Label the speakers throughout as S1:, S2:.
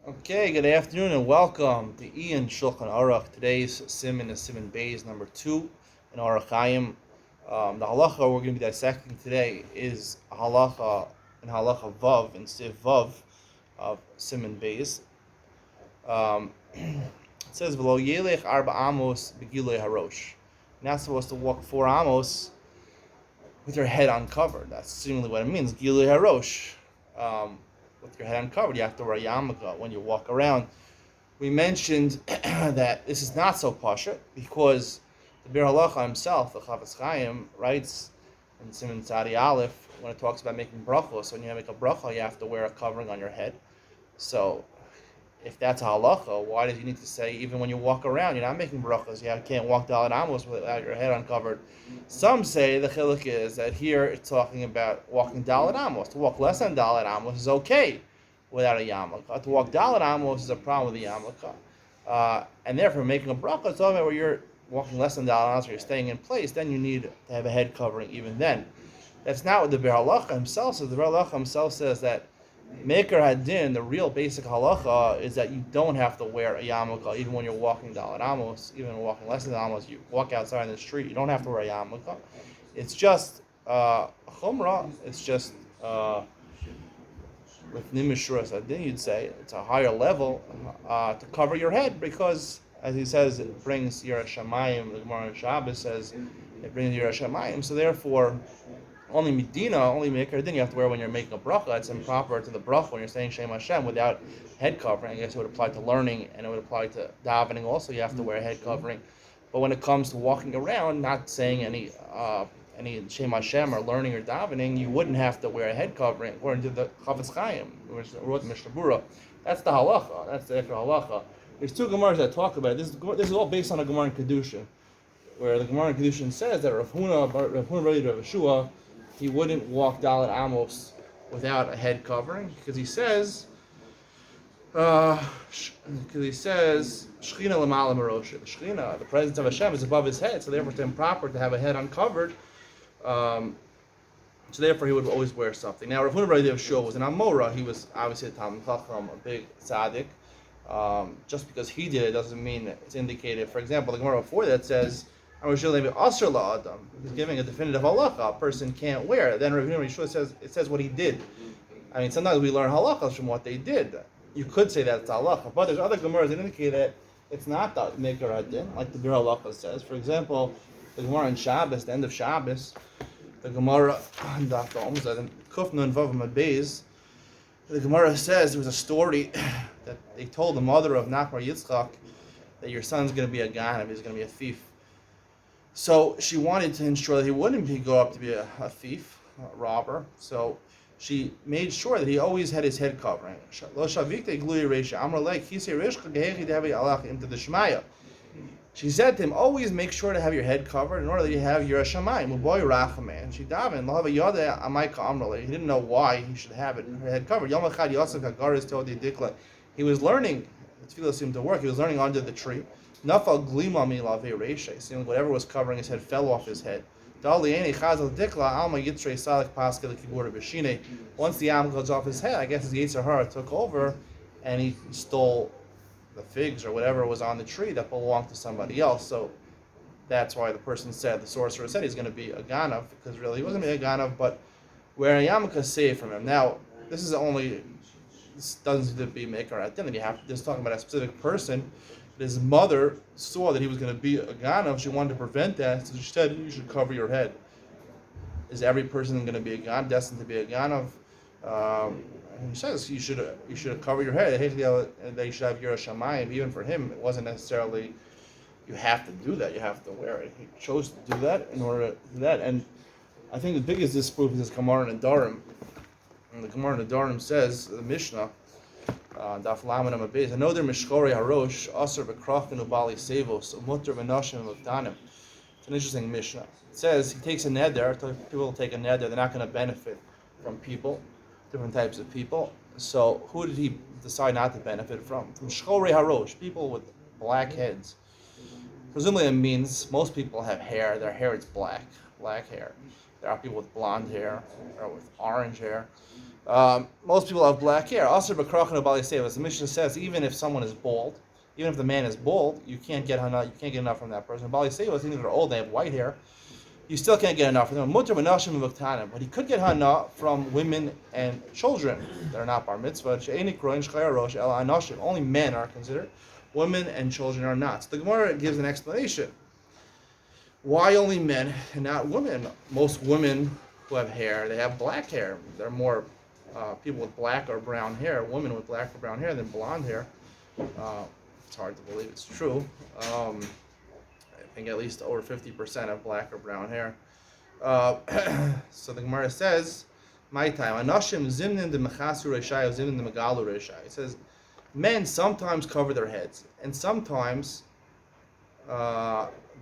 S1: Okay, good afternoon and welcome to Iyun Shulchan Orach. Today's Siman is Siman Bays number 2 in Orach Chaim. The halacha we're going to be dissecting today is a halacha in halacha Vav and Siv Vav of Siman Bays. It says V'lo yelech arba amos begilei harosh. You're not supposed to walk 4 amos with your head uncovered. That's seemingly what it means. Gilei harosh. With your head uncovered, you have to wear a yarmulke when you walk around. We mentioned that this is not so pasha because the Bir Halacha himself, the Chaim, writes in Siman Tzadi Aleph when it talks about making brachos. When you make a bracha, you have to wear a covering on your head. So, if that's a halacha, why does you need to say even when you walk around, you're not making brachos? You can't walk Dalet Amos without your head uncovered. Some say the chiluk is that here it's talking about walking Dalet Amos. To walk less than Dalet Amos is okay without a yarmulke. To walk Dalet Amos is a problem with the yarmulke. And therefore, making a bracha, it's talking about where you're walking less than Dalet Amos or you're staying in place, then you need to have a head covering even then. That's not what the Bir Halacha himself says. The Bir Halacha himself says that Meker Hadin, the real basic halacha, is that you don't have to wear a yarmulke even when you're walking Dalet Amos, even walking less than Amos. You walk outside in the street, you don't have to wear a yarmulke. It's just chumrah. It's just with nimishuras hadin, you'd say it's a higher level to cover your head because, as he says, it brings Yiras Shamayim. The Gemara in Shabbos says it brings Yiras Shamayim. So therefore, only Medina, only Meker Hadin you have to wear when you're making a bracha. It's improper to the bracha when you're saying Shem Hashem without head covering. I guess it would apply to learning and it would apply to davening also. You have to wear a head covering. But when it comes to walking around, not saying any Shem Hashem or learning or davening, you wouldn't have to wear a head covering according to the Chaim, which wrote the Mishnah Berurah. That's the halacha. That's the extra halacha. There's two Gemaras that talk about it. This is all based on a Gemara in Kedushin, where the Gemara in Kedushin says that Rav Huna Rav Yeshua, he wouldn't walk Dalet Amos without a head covering because he says, Shechina l'malam harosha. The Shechina, the presence of Hashem, is above his head, so therefore it's improper to have a head uncovered. So therefore he would always wear something. Now Rav Huna Bar Yeshua was an Amora. He was obviously a Talmid Chacham, a big tzaddik. Just because he did it doesn't mean it's indicated. For example, the Gemara before that says, he's giving a definitive halacha. A person can't wear it. Then Rav Huna Yeshua says it says what he did. I mean, sometimes we learn halachas from what they did. You could say that's halacha, but there's other Gemaras that indicate that it's not the Meker Hadin, like the Bir Halacha says. For example, the Gemara in Shabbos, the end of Shabbos, the Gemara Kufna and Vavam Beis, the Gemara says there was a story that they told the mother of Nachmar Yitzchak that your son's going to be a ganav, he's going to be a thief. So she wanted to ensure that he wouldn't go up to be a thief, a robber. So she made sure that he always had his head covering. She said to him, always make sure to have your head covered in order that you have your Shamayim. And she davened. He didn't know why he should have it, her head covered. He was learning, the tefillah seemed to work, he was learning under the tree. Nafal glima milave reisha. Seeing whatever was covering his head fell off his head. Once the arm goes off his head, I guess his Yetzer Hara took over and he stole the figs or whatever was on the tree that belonged to somebody else. So that's why the person said, the sorcerer said he's going to be a ganav, because really he wasn't going to be a ganav, but wearing a yarmulke is saved from him. Now, this doesn't need to be Meker Hadin. This is talking about a specific person. His mother saw that he was going to be a ganav. She wanted to prevent that, so she said, you should cover your head. Is every person going to be a ganav, destined to be a ganav? He says you should cover your head. That you should have Yiras Shamayim. Even for him, it wasn't necessarily you have to do that. You have to wear it. He chose to do that in order to do that. And I think the biggest disproof is this Gemara in Nedarim. And the Gemara in Nedarim says, the Mishnah, Daf Lamed Amud Beis, Anoder Mishchori Harosh Aser B'Krafin Ubali Sevos Umuter V'Nashim L'Ktanim. It's an interesting Mishnah. It says he takes a neder. People take a neder. They're not going to benefit from people, different types of people. So who did he decide not to benefit from? From Shchori Harosh, people with black heads. Presumably it means most people have hair. Their hair is black hair. There are people with blonde hair or with orange hair. Most people have black hair. Also, b'krachin bali sevas. The Mishnah says even if someone is bald, even if the man is bald, you can't get hana, you can't get enough from that person. Bali sevas, even if they're old, they have white hair, you still can't get enough from them. Mutter v'nashim v'ktanim, but he could get hana from women and children that are not bar mitzvah. She'eni kroin shchaya rosh ela anashim. Only men are considered. Women and children are not. So the Gemara gives an explanation. Why only men and not women? Most women who have hair, they have black hair. They're more people with black or brown hair, women with black or brown hair than blonde hair. It's hard to believe it's true. I think at least over 50% have black or brown hair. So the Gemara says, my time, Anashim zimnin de mechasu reshai, zimnin de megalu reshai. It says, men sometimes cover their heads, and sometimes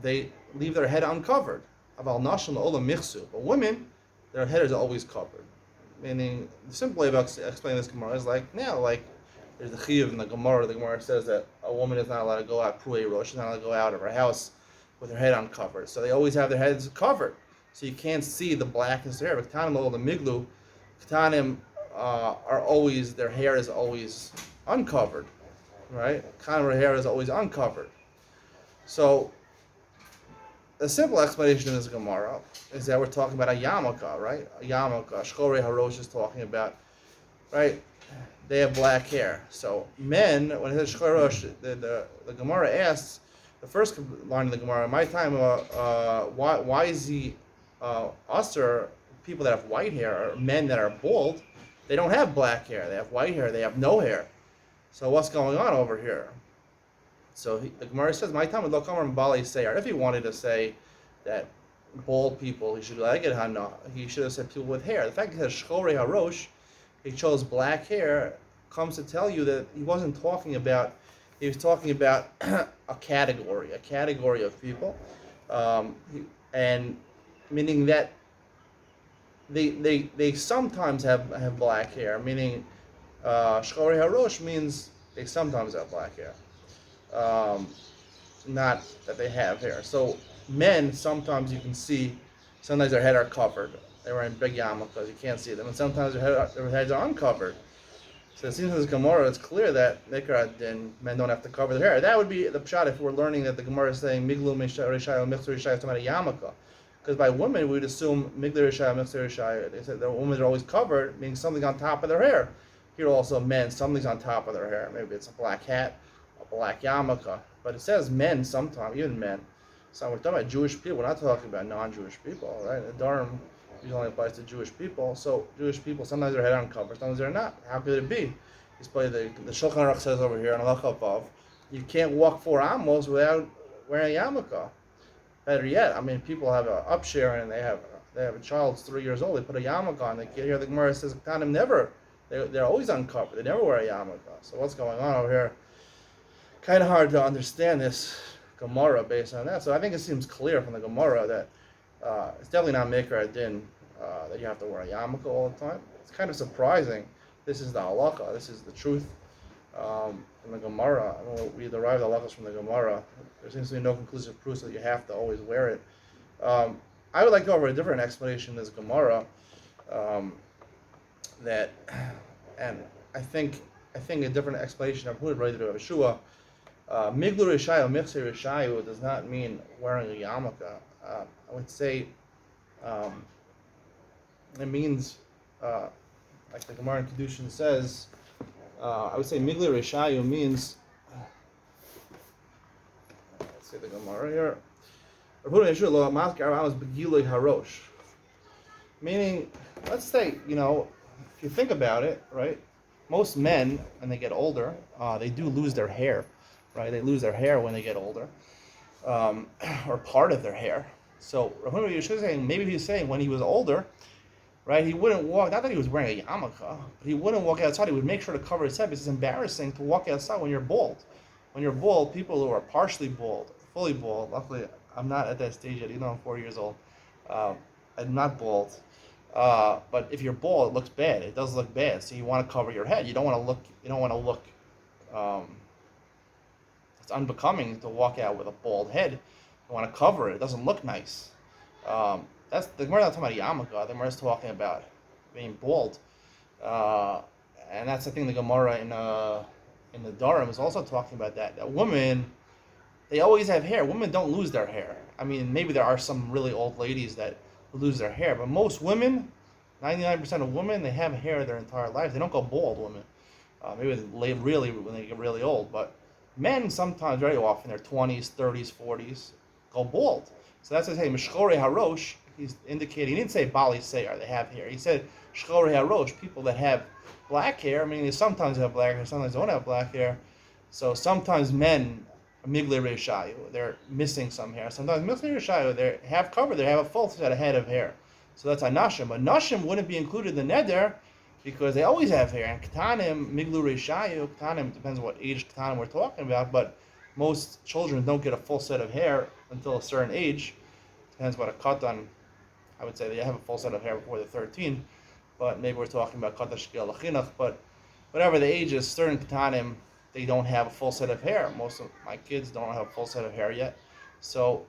S1: they leave their head uncovered. Aval nashim olam michsu. But women, their head is always covered. Meaning, the simple way of explaining this Gemara is like, now, like, there's the chiyuv in the Gemara. The Gemara says that a woman is not allowed to go out pruei rosh, she's not allowed to go out of her house with her head uncovered. So they always have their heads covered. So you can't see the blackness of their hair. But Ketanim lo miglu, Ketanim are always, their hair is always uncovered. Right? Ketanim hair is always uncovered. So, the simple explanation in this Gemara is that we're talking about a yarmulke, right? A yarmulke, Shchorei Harosh is talking about, right? They have black hair. So men, when it says Shchorei Harosh, the Gemara asks, the first line of the Gemara, my time, why is the usher, people that have white hair, or men that are bald, they don't have black hair, they have white hair, they have no hair. So what's going on over here? So the Gemara says, "My time with Lokamar and Bali Sayar." If he wanted to say that bald people, he should like it hana. He should have said people with hair. The fact that he says Shchorei Harosh, he chose black hair, comes to tell you that he wasn't talking about. He was talking about a category of people, and meaning that they sometimes have black hair. Meaning, Shchorei Harosh means they sometimes have black hair. Not that they have hair. So men, sometimes you can see, sometimes their head are covered. They're wearing big yarmulkes, you can't see them. And sometimes their heads are uncovered. So it seems in this Gemara, it's clear that men don't have to cover their hair. That would be the pshat if we're learning that the Gemara is saying Miglu Rishai Mixer Rishai is talking about a yarmulke. Because by women, we'd assume Miglu Rishai Mixer Rishai, they said the women are always covered, meaning something on top of their hair. Here also men, something's on top of their hair. Maybe it's a black hat, black yarmulke, but it says men sometimes, even men. So we're talking about Jewish people. We're not talking about non-Jewish people, right? The Durham usually only applies to Jewish people. So Jewish people, sometimes their head uncovered, sometimes they're not. How could it be? It's probably the Shulchan Aruch says over here in Halacha Vav, you can't walk 4 amos without wearing a yarmulke. Better yet, I mean, people have an upshare and they have a child that's 3 years old. They put a yarmulke on. They get here. The Gemara says, "Kanim never. They're always uncovered. They never wear a yarmulke." So what's going on over here? Kind of hard to understand this Gemara based on that. So I think it seems clear from the Gemara that it's definitely not Mikra Adin that you have to wear a yarmulke all the time. It's kind of surprising. This is the halakha. This is the truth from the Gemara. I mean, we derive the halakhas from the Gemara. There seems to be no conclusive proof that you have to always wear it. I would like to go over a different explanation of this Gemara. And I think a different explanation of who would write it to Yeshua. Miglu Rishayu, Mixer Rishayu does not mean wearing a yarmulke. I would say it means, like the Gemara in Kedushin says, I would say Miglu Rishayu means, let's say the Gemara here, meaning, let's say, if you think about it, right, most men, when they get older, they do lose their hair. Right, they lose their hair when they get older, or part of their hair. So Rabbi Yeshua is saying, maybe he's saying when he was older, right, he wouldn't walk. Not that he was wearing a yarmulke, but he wouldn't walk outside. He would make sure to cover his head because it's embarrassing to walk outside when you're bald. When you're bald, people who are partially bald, fully bald. Luckily, I'm not at that stage yet. Even though I'm 4 years old, I'm not bald. But if you're bald, it looks bad. It does look bad. So you want to cover your head. You don't want to look. You don't want to look. It's unbecoming to walk out with a bald head. You want to cover it. It doesn't look nice. That's the Gemara not talking about yarmulke. The Gemara is talking about being bald. Uh, and that's the thing. The Gemara in the Durham is also talking about that. That women, they always have hair. Women don't lose their hair. I mean, maybe there are some really old ladies that lose their hair, but most women, 99% of women, they have hair their entire lives. They don't go bald. Women, maybe really when they get really old, but men sometimes, very often, their 20s, 30s, 40s, go bald. So that's what I say. Mishchore harosh. He's indicating. He didn't say bali seyar. They have hair. He said shchore harosh. People that have black hair. I mean, they sometimes have black hair. Sometimes don't have black hair. So sometimes men migle reshayu. They're missing some hair. Sometimes migle reshayu. They have covered. They have a full set of head of hair. So that's anashim. But nashim wouldn't be included in the neder because they always have hair. And ketanim miglu reshayu. Ketanim depends on what age ketanim we're talking about, but most children don't get a full set of hair until a certain age. Depends what a katan. I would say they have a full set of hair before they're 13, but maybe we're talking about katan shkiel lachinach. But whatever the age is, certain ketanim, they don't have a full set of hair. Most of my kids don't have a full set of hair yet. So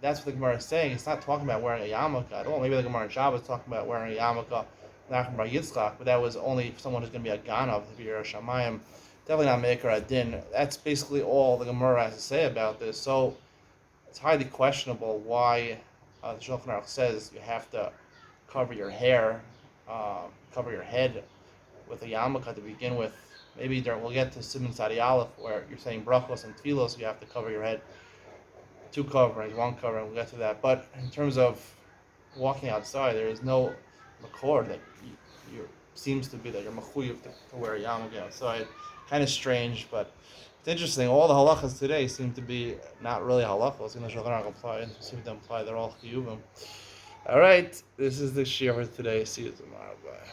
S1: that's what the Gemara is saying. It's not talking about wearing a yarmulke at all. Maybe the Gemara in Shabbos is talking about wearing a yarmulke, Nachman bar Yitzchak, but that was only if someone who's going to be a ganav, to be a shamayim. Definitely not maker adin. That's basically all the Gemara has to say about this. So it's highly questionable why the Shulchan Aruch says you have to cover your hair, cover your head with a yarmulke to begin with. Maybe we'll get to Siman Sadi Aleph where you're saying brachos and tefillos, so you have to cover your head. 2 coverings, 1 covering, we'll get to that. But in terms of walking outside, there is no makor that you seems to be that you're mechuyev to wear a yarmulke outside. Kind of strange, but it's interesting. All the halachas today seem to be not really halachos. The Shulchan Aruch apply, seem to imply they're all chiyuvim. All right, this is the shiur for today. See you tomorrow. Bye.